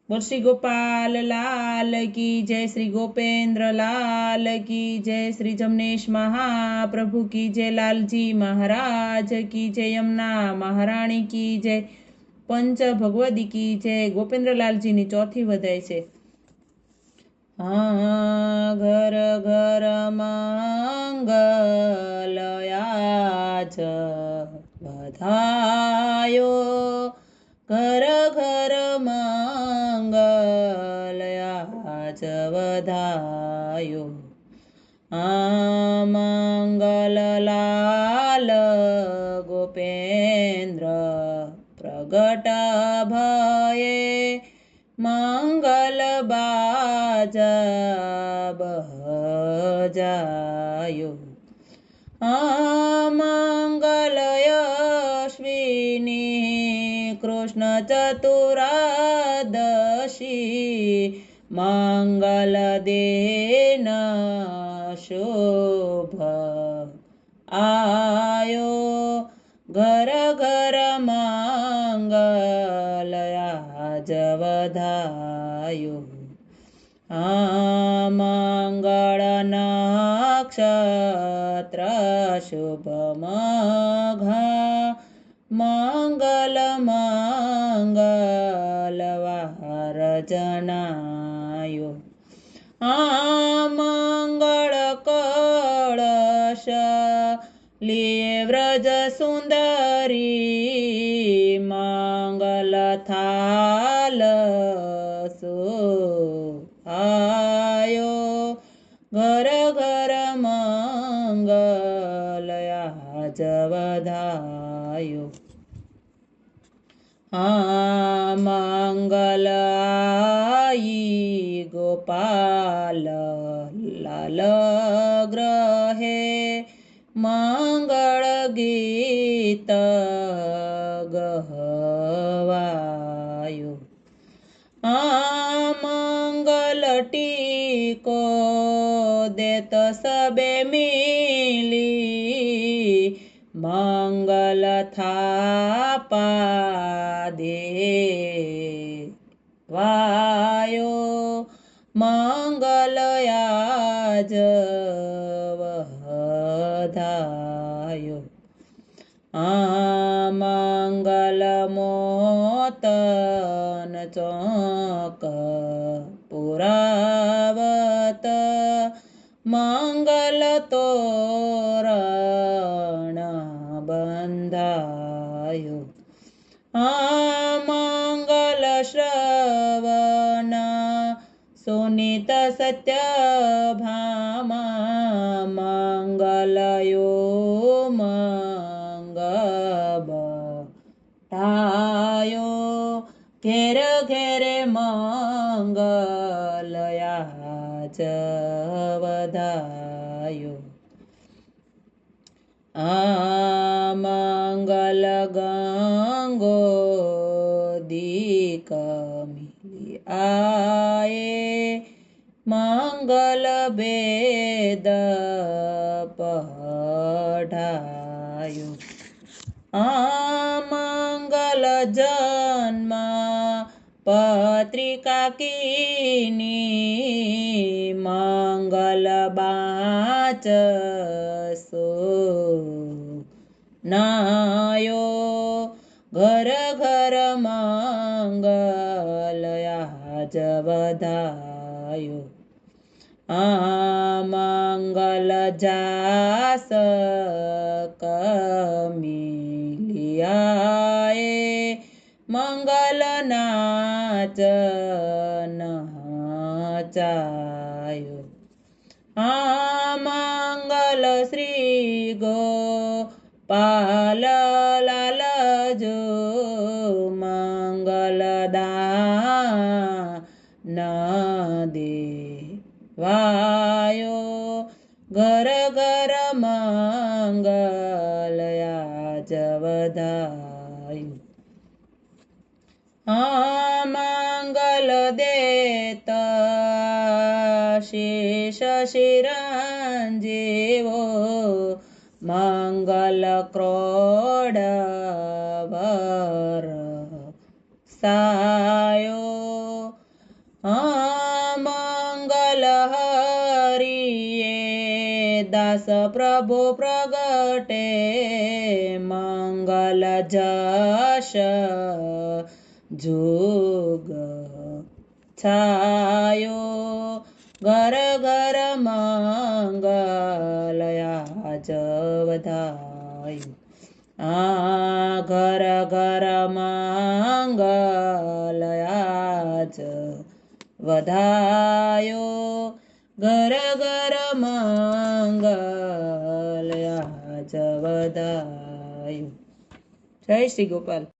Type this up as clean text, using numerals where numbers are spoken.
बोल श्री गोपाल लाल की जय, श्री गोपेंद्र लाल की जय, श्री जमनेश महाप्रभु की जय, लालजी महाराज की जय, यमुना महाराणी की जय, पंच भगवदी की जय। गोपेंद्र लालजी ની ચોથી વધાય છે। हाँ घर घर मंगलयाच बधायो, घर घर मंगलयाच बधायो। मंगललाल गोपेन्द्र प्रगट भये, मंगल बाजा बजायो। मंगल यश्विनी कृष्ण चतुरादशी, मंगल देन शोभ आयो, घर घर मंगलयाज बधायो। मंगल नक्षत्र शुभ मघा, मंगल मंगलवार जनायो। मंगल कलश लिए व्रज सुंदरी, मंगल थाल सो आयो, घर घर मंगलयाज बधायो। मंगल आई गोपाल लाल ग्रहे, मंगल गीत गवायो। मंगल टीको देत सबे मिली, मंगल थापा देवायो, मंगलयाज बधायो। मंगल मोतन चौक पुरावत, मंगल तोरण बंधायो। मंगल श्रवण सुनीत सत्यभामा, मंगलयो मंगबटायो, घेर घेरे मंगलयाच बधायो। मंगल गंगोदीक मिली आए, मंगल वेद पढ़ायो। मंगल जन्म पत्रिका कीनी, मंगल बाच सो नायो, घर घर मंगलयाज बधायो। मंगल जास कमिलियाए, मंगल नाच नाचायो। मंगल श्री गोपाल लाल जो, मंगल दान देवायो, घर घर मंगलयाज बधायो। मंगल देत शेष शिरंजीवो, मंगल क्रोड वर सायो, મંગલ હરિએ દાસ પ્રભુ પ્રગટે મંગલ જશ જોગ છાયો ઘર ઘર મંગલયાજ વધાયું ઘર ઘર મંગલયાજ વધાયો ઘર ઘર મંગલયાજ વધાયું. જય શ્રી ગોપાલ.